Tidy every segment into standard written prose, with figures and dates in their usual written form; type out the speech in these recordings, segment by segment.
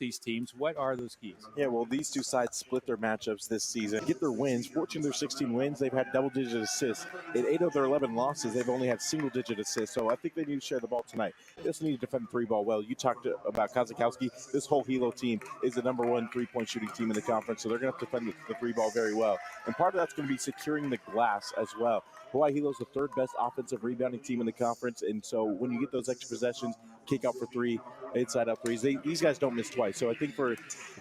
these teams. What are those keys? Yeah, well, these two sides split their matchups this season, get their wins. Fortunately, their 16 wins, they've had double-digit assists. In 8 of their 11 losses, they've only had single-digit assists, so I think they need to share the ball tonight. They also need to defend the three ball well. You talked about Kazakowski. This whole Hilo team is the number one three-point shooting team in the conference, so they're going to have to defend the three ball very well. And part of that's going to be securing the glass as well. Hawaii Hilo's the third best offensive rebounding team in the conference, and so when you get those extra possessions, kick out for three, inside out threes, these guys don't miss twice. So I think for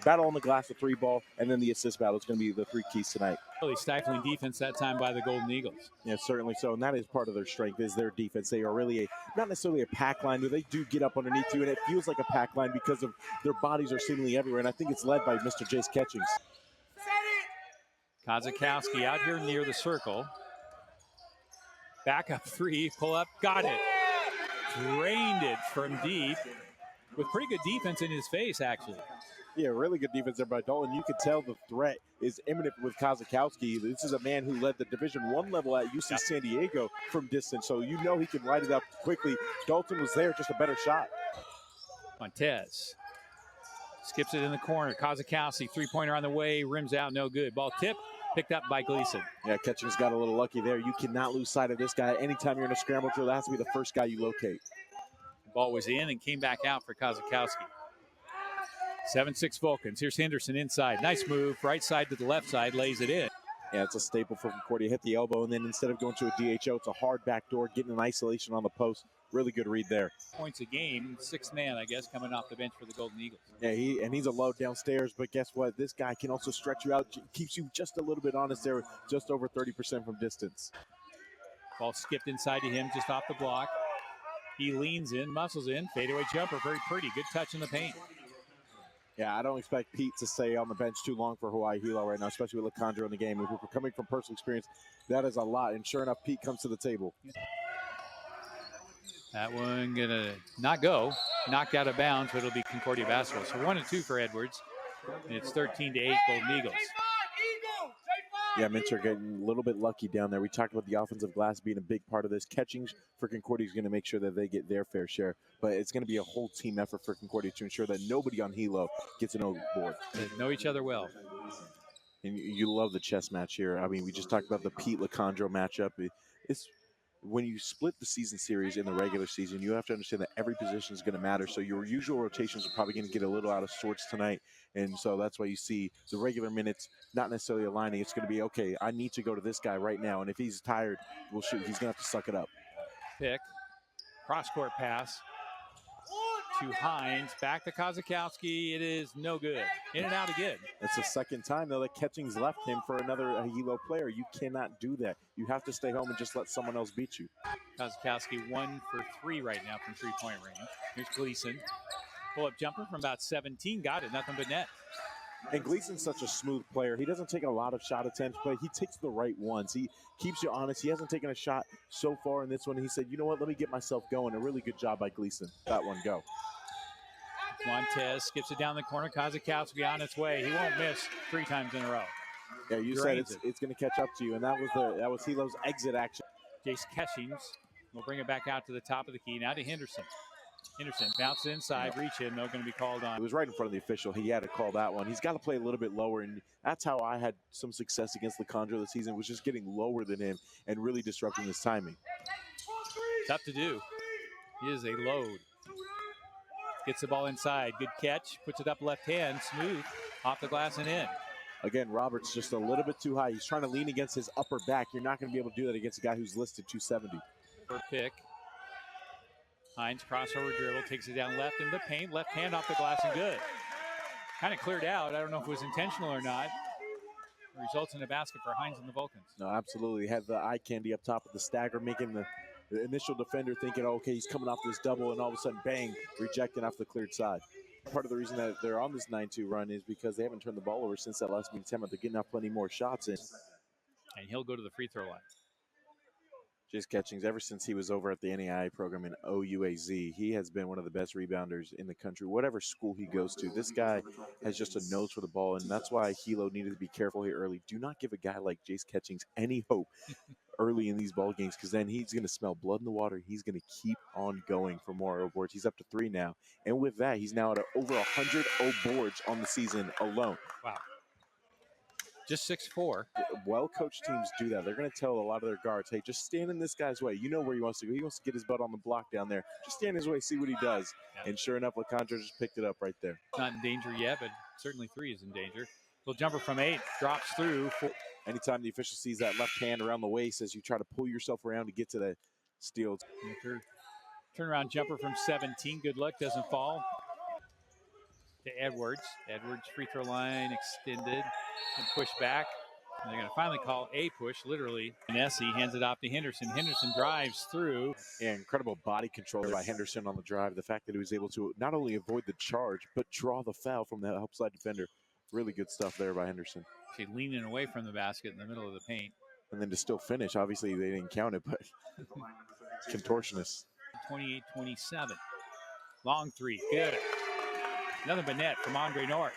battle on the glass, the three ball, and then the assist battle is going to be the three keys tonight. Really stifling defense that time by the Golden Eagles. Yeah, certainly so, and that is part of their strength is their defense. They are really not necessarily a pack line, but they do get up underneath you, and it feels like a pack line because of their bodies are seemingly everywhere, and I think it's led by Mr. Jace Catchings. Kazakowski out here near the circle. Back up three, pull up, got it. Drained it from deep with pretty good defense in his face, actually. Yeah, really good defense there by Dalton. You can tell the threat is imminent with Kazakowski. This is a man who led the Division I level at UC San Diego from distance, so you know he can light it up quickly. Dalton was there, just a better shot. Montez skips it in the corner. Kazakowski, three-pointer on the way, rims out, no good. Ball tip, picked up by Gleason. Yeah, Catchings got a little lucky there. You cannot lose sight of this guy. Anytime you're in a scramble drill, that has to be the first guy you locate. The ball was in and came back out for Kazakowski. 7-6 Vulcans. Here's Henderson inside. Nice move. Right side to the left side. Lays it in. Yeah, it's a staple for Concordia. Hit the elbow, and then instead of going to a DHO, it's a hard backdoor, getting an isolation on the post. Really good read there. Points a game. Sixth man, I guess, coming off the bench for the Golden Eagles. Yeah, he's a load downstairs, but guess what? This guy can also stretch you out. Keeps you just a little bit honest there, just over 30% from distance. Ball skipped inside to him, just off the block. He leans in, muscles in. Fadeaway jumper, very pretty. Good touch in the paint. Yeah, I don't expect Pete to stay on the bench too long for Hawaii Hilo right now, especially with Lacandro in the game. If we're coming from personal experience, that is a lot. And sure enough, Pete comes to the table. That one gonna not go. Knocked out of bounds, but it'll be Concordia basketball. So 1-2 for Edwards. And it's 13-8 Golden Eagles. Yeah, Minter getting a little bit lucky down there. We talked about the offensive glass being a big part of this. Catchings for Concordia is going to make sure that they get their fair share. But it's going to be a whole team effort for Concordia to ensure that nobody on Hilo gets an overboard. They know each other well. And you love the chess match here. I mean, we just talked about the Pete Lacandro matchup. It's when you split the season series in the regular season, you have to understand that every position is going to matter. So your usual rotations are probably going to get a little out of sorts tonight. And so that's why you see the regular minutes not necessarily aligning. It's going to be, okay, I need to go to this guy right now. And if he's tired, we'll shoot. He's going to have to suck it up. Pick. Cross-court pass to Hines. Back to Kazakowski. It is no good. In and out again. It's the second time, though, that Catchings left him for another Hilo player. You cannot do that. You have to stay home and just let someone else beat you. Kazakowski 1 for 3 right now from three-point range. Here's Gleason. Pull-up jumper from about 17. Got it. Nothing but net. And Gleason's such a smooth player. He doesn't take a lot of shot attempts, but he takes the right ones. He keeps you honest. He hasn't taken a shot so far in this one. He said, you know what, let me get myself going. A really good job by Gleason. That one go. Montez skips it down the corner. Kazakowski on its way. He won't miss 3 times in a row. Yeah, you said it's going to catch up to you, and that was Hilo's exit action. Jace Catchings will bring it back out to the top of the key. Now to Henderson. Henderson bounces inside, reach in, no going to be called on. It was right in front of the official. He had to call that one. He's got to play a little bit lower, and that's how I had some success against Lacandro this season, was just getting lower than him and really disrupting his timing. Tough to do. He is a load. Gets the ball inside. Good catch. Puts it up left hand. Smooth. Off the glass and in. Again, Roberts just a little bit too high. He's trying to lean against his upper back. You're not going to be able to do that against a guy who's listed 270. For pick. Hines crossover dribble. Takes it down left in the paint. Left hand off the glass and good. Kind of cleared out. I don't know if it was intentional or not. Results in a basket for Hines and the Vulcans. No, absolutely. Had the eye candy up top of the stagger, making the initial defender thinking, oh, okay, he's coming off this double, and all of a sudden, bang, rejecting off the cleared side. Part of the reason that they're on this 9-2 run is because they haven't turned the ball over since that last meeting attempt. They're getting off plenty more shots in. And he'll go to the free throw line. Jace Catchings, ever since he was over at the NAIA program in OUAZ, he has been one of the best rebounders in the country, whatever school he goes to. This guy has just a nose for the ball, and that's why Hilo needed to be careful here early. Do not give a guy like Jace Catchings any hope early in these ball games, because then he's going to smell blood in the water. He's going to keep on going for more boards. He's up to 3 now. And with that, he's now at over 100 boards on the season alone. Wow. Just 6'4". Well-coached teams do that. They're going to tell a lot of their guards, hey, just stand in this guy's way. You know where he wants to go. He wants to get his butt on the block down there. Just stand in his way, see what he does. Yeah. And sure enough, Lacandro just picked it up right there. Not in danger yet, but certainly 3 is in danger. Little jumper from 8, drops through. Anytime the official sees that left hand around the waist as you try to pull yourself around to get to the steal. Turnaround jumper from 17. Good luck, doesn't fall. To Edwards. Edwards free throw line extended and pushed back. And they're going to finally call a push, literally. And Essie hands it off to Henderson. Henderson drives through. Yeah, incredible body control by Henderson on the drive. The fact that he was able to not only avoid the charge, but draw the foul from the outside defender. Really good stuff there by Henderson. Actually leaning away from the basket in the middle of the paint. And then to still finish. Obviously, they didn't count it, but contortionist. 28-27. Long 3. Good. Nothing but net from Andre Norris.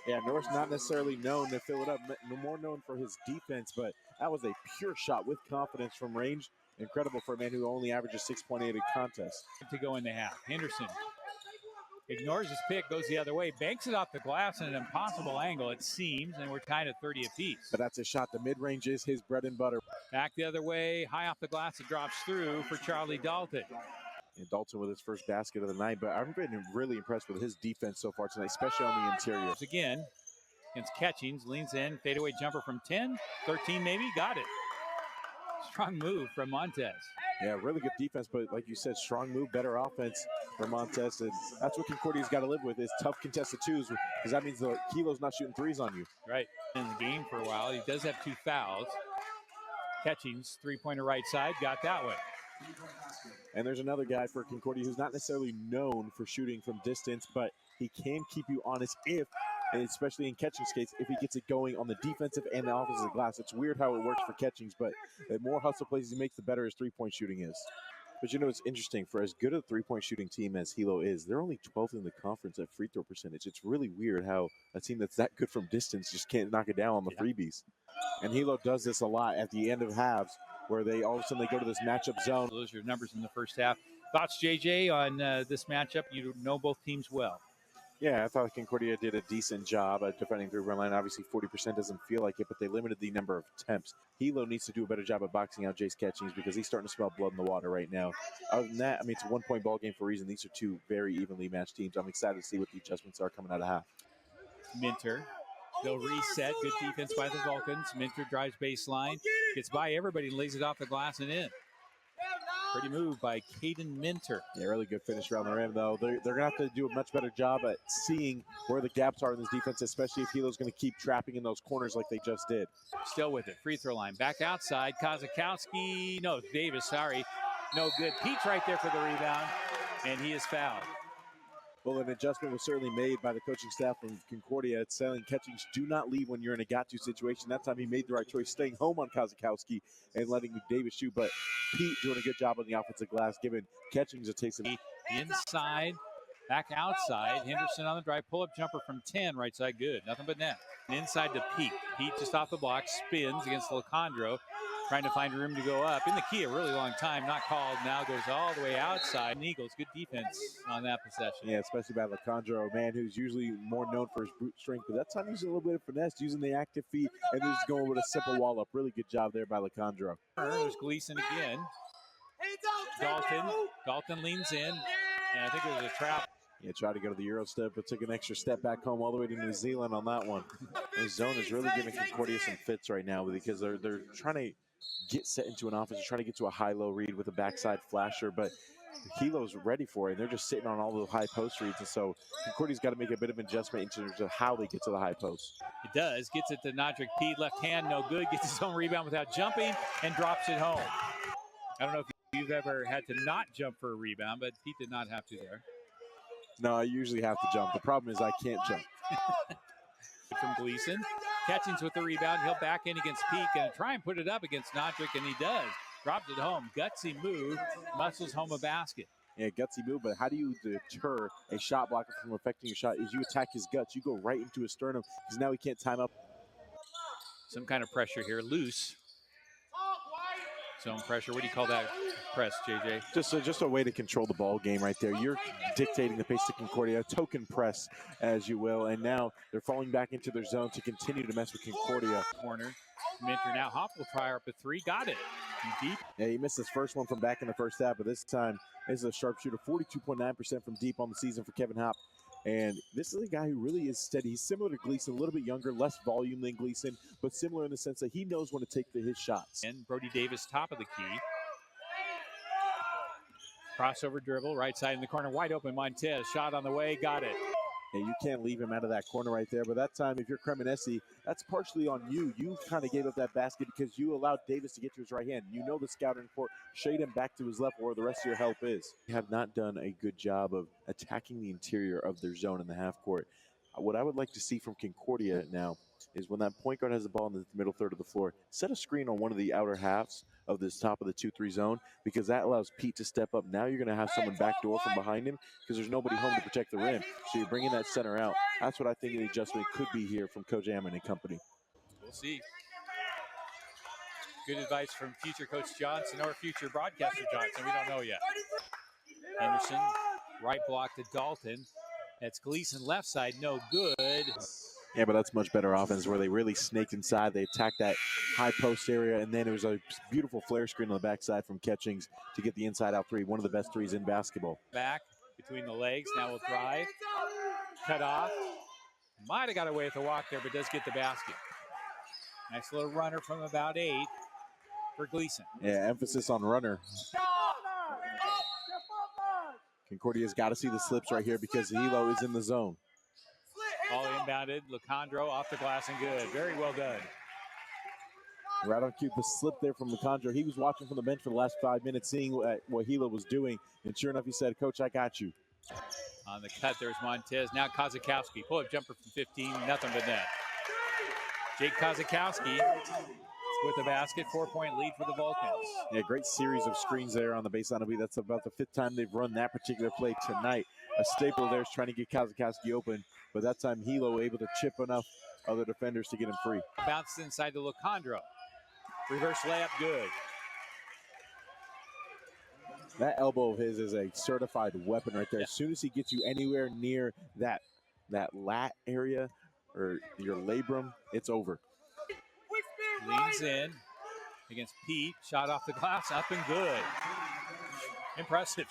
Yeah, Norris not necessarily known to fill it up, more known for his defense, but that was a pure shot with confidence from range. Incredible for a man who only averages 6.8 in contest. To go in the half. Henderson ignores his pick, goes the other way, banks it off the glass in an impossible angle, it seems, and we're tied at 30 apiece. But that's a shot. The mid-range is his bread and butter. Back the other way, high off the glass, it drops through for Charlie Dalton. And Dalton with his first basket of the night, but I've been really impressed with his defense so far tonight, especially on the interior. Again, against Catchings, leans in, fadeaway jumper from 10, 13 maybe, got it. Strong move from Montez. Yeah, really good defense, but like you said, strong move, better offense for Montez. And that's what Concordia's got to live with, is tough contested twos, because that means the Hilo's not shooting threes on you. Right. In the game for a while, he does have 2 fouls. Catchings, three-pointer right side, got that one. And there's another guy for Concordia who's not necessarily known for shooting from distance, but he can keep you honest if, and especially in Catchings' case, if he gets it going on the defensive and the offensive glass. It's weird how it works for Catchings, but the more hustle plays he makes, the better his three-point shooting is. But you know, it's interesting. For as good a three-point shooting team as Hilo is, they're only 12th in the conference at free throw percentage. It's really weird how a team that's that good from distance just can't knock it down on the freebies. And Hilo does this a lot at the end of halves, where they all of a sudden they go to this matchup zone. Those are your numbers in the first half. Thoughts, JJ, on this matchup? You know both teams well. Yeah, I thought Concordia did a decent job at defending three-point line. Obviously, 40% doesn't feel like it, but they limited the number of attempts. Hilo needs to do a better job of boxing out Jace Catchings, because he's starting to smell blood in the water right now. Other than that, I mean, it's a one-point ball game for a reason. These are 2 very evenly matched teams. I'm excited to see what the adjustments are coming out of half. Minter. They'll reset. Good defense by the Vulcans. Minter drives baseline. Gets by everybody and lays it off the glass and in. Pretty move by Caden Minter. Yeah, really good finish around the rim, though. They're going to have to do a much better job at seeing where the gaps are in this defense, especially if Hilo's going to keep trapping in those corners like they just did. Still with it. Free throw line. Back outside. Kozakowski. No, Davis, sorry. No good. Pete's right there for the rebound, and he is fouled. Well, an adjustment was certainly made by the coaching staff from Concordia. It's saying Catchings do not leave when you're in a got-to situation. That time he made the right choice, staying home on Kozakowski and letting McDavis shoot. But Pete doing a good job on the offensive glass, giving Catchings a taste of inside, back outside. Henderson on the drive, pull-up jumper from 10, right side, good. Nothing but net. And inside to Pete. Pete just off the block, spins against Lacandro, trying to find room to go up. In the key a really long time, not called. Now goes all the way outside. And Eagles, good defense on that possession. Yeah, especially by Lacandro, a man who's usually more known for his brute strength. But that time he's a little bit of finesse, using the active feet and just going with a simple wall up. Really good job there by Lacandro. There's Gleason again. Dalton leans in, and I think it was a trap. Yeah, tried to go to the Euro step, but took an extra step back home all the way to New Zealand on that one. The zone is really giving Concordia some fits right now, because they're trying to get set into an offense, trying to get to a high-low read with a backside flasher, but Hilo's ready for it, and they're just sitting on all the high post reads, and so Concordia's got to make a bit of adjustment in terms of how they get to the high post. It does. Gets it to Nodrick Pete, left hand, no good. Gets his own rebound without jumping and drops it home. I don't know if you've ever had to not jump for a rebound, but Pete did not have to there. No, I usually have to jump. The problem is I can't jump. From Gleason. Catchings with the rebound. He'll back in against Peak and try and put it up against Nodrick, and he does. Drops it home. Gutsy move. Muscles home a basket. Yeah, gutsy move, but how do you deter a shot blocker from affecting your shot? Is you attack his guts. You go right into his sternum, because now he can't time up. Some kind of pressure here. Loose. Zone pressure. What do you call that press, JJ? Just a way to control the ball game right there. You're dictating the pace to Concordia, token press, as you will, and now they're falling back into their zone to continue to mess with Concordia. Corner. Minter now. Hop will fire up a three. Got it. Deep. Yeah, he missed his first one from back in the first half, but this time this is a sharpshooter. 42.9% from deep on the season for Kevin Hop. And this is a guy who really is steady. He's similar to Gleason, a little bit younger, less volume than Gleason, but similar in the sense that he knows when to take his shots. And Brody Davis, top of the key. Crossover dribble, right side in the corner, wide open. Montez, shot on the way, got it. And you can't leave him out of that corner right there. But that time, if you're Cremonesi, that's partially on you. You kind of gave up that basket because you allowed Davis to get to his right hand. You know the scouting report, shade him back to his left where the rest of your help is. They have not done a good job of attacking the interior of their zone in the half court. What I would like to see from Concordia now is when that point guard has the ball in the middle third of the floor, set a screen on one of the outer halves of this top of the 2-3 zone, because that allows Pete to step up. Now you're going to have someone backdoor from behind him because there's nobody home to protect the rim. So you're bringing that center out. That's what I think the adjustment could be here from Coach Ammon and company. We'll see. Good advice from future Coach Johnson or future broadcaster Johnson. We don't know yet. Henderson, right block to Dalton. That's Gleason left side, no good. Yeah, but that's much better offense where they really snaked inside. They attacked that high post area, and then it was a beautiful flare screen on the backside from Catchings to get the inside-out three, one of the best threes in basketball. Back between the legs, now will drive. Cut off. Might have got away with a walk there, but does get the basket. Nice little runner from about 8 for Gleason. Yeah, emphasis on runner. Concordia's got to see the slips right here because Hilo is in the zone. All inbounded. Locandro off the glass and good. Very well done. Right on cue, the slip there from Locandro. He was watching from the bench for the last 5 minutes, seeing what Hilo was doing. And sure enough, he said, Coach, I got you. On the cut, there's Montez. Now Kozakowski. Pull-up jumper from 15. Nothing but net. Jake Kozakowski with the basket. 4-point lead for the Vulcans. Yeah, great series of screens there on the baseline. That's about the 5th time they've run that particular play tonight. A staple there is trying to get Kozakowski open, but that time Hilo able to chip enough other defenders to get him free. Bounced inside to Locandro. Reverse layup, good. That elbow of his is a certified weapon right there. Yeah. As soon as he gets you anywhere near that lat area or your labrum, it's over. Leans in against Pete. Shot off the glass, up and good. Impressive,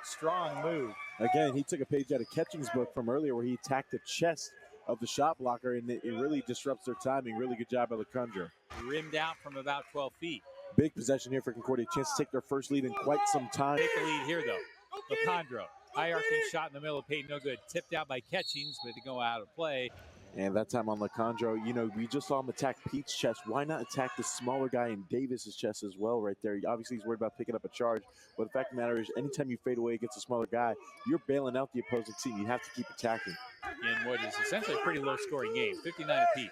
strong move. Again, he took a page out of Catching's book from earlier where he attacked the chest of the shot blocker, and it really disrupts their timing. Really good job by Locandro. Rimmed out from about 12 feet. Big possession here for Concordia. Chance to take their first lead in quite some time. Take the lead here, though. Locandro. High arcing shot in the middle of Payton, no good. Tipped out by Catchings, but to go out of play. And that time on Locandro, you know, we just saw him attack Pete's chest. Why not attack the smaller guy in Davis's chest as well right there? Obviously, he's worried about picking up a charge. But the fact of the matter is, anytime you fade away against a smaller guy, you're bailing out the opposing team. You have to keep attacking. In what is essentially a pretty low-scoring game, 59 apiece.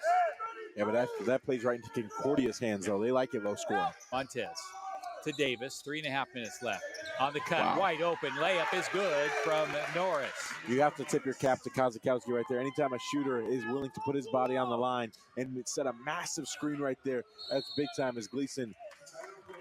Yeah, but that plays right into Concordia's hands, though. They like it low scoring. Montez to Davis, 3.5 minutes left. On the cut, wow. Wide open, layup is good from Norris. You have to tip your cap to Kozakowski right there. Anytime a shooter is willing to put his body on the line and set a massive screen right there, that's big time as Gleason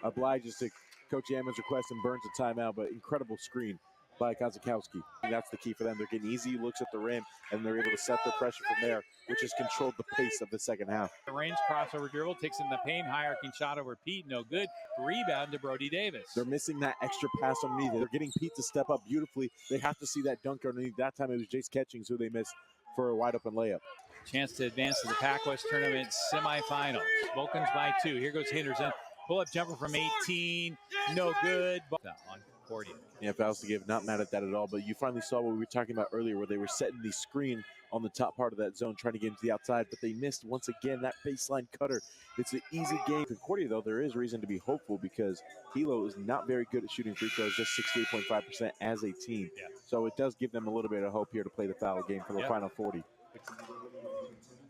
obliges to Coach Ammon's request and burns a timeout, but incredible screen by Kozakowski. That's the key for them. They're getting easy looks at the rim, and they're able to set their pressure from there, which has controlled the pace of the second half. The range crossover dribble takes in the paint, high arcing shot over Pete, no good. Rebound to Brody Davis. They're missing that extra pass underneath. They're getting Pete to step up beautifully. They have to see that dunk underneath. That time it was Jace Catchings who they missed for a wide open layup. Chance to advance to the PacWest tournament semifinals. Vulcans by 2. Here goes Henderson. Pull-up jumper from 18, no good. On Concordia. Yeah, fouls to give, not mad at that at all, but you finally saw what we were talking about earlier where they were setting the screen on the top part of that zone, trying to get into the outside, but they missed once again that baseline cutter. It's an easy game. Concordia, though, there is reason to be hopeful because Hilo is not very good at shooting free throws, just 68.5% as a team. Yeah. So it does give them a little bit of hope here to play the foul game for the final 40.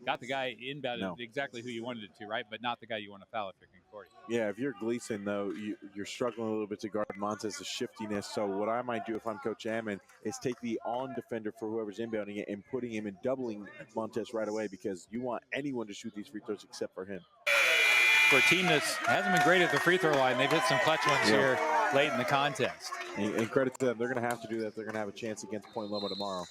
Got the guy inbounded exactly who you wanted it to, right? But not the guy you want to foul if you're Concordia. Yeah, if you're Gleason, though, you're struggling a little bit to guard Montez's shiftiness. So what I might do if I'm Coach Ammon is take the on defender for whoever's inbounding it and putting him and doubling Montez right away because you want anyone to shoot these free throws except for him. for a team that hasn't been great at the free throw line. They've hit some clutch ones here late in the contest. And credit to them. They're going to have to do that. They're going to have a chance against Point Loma tomorrow.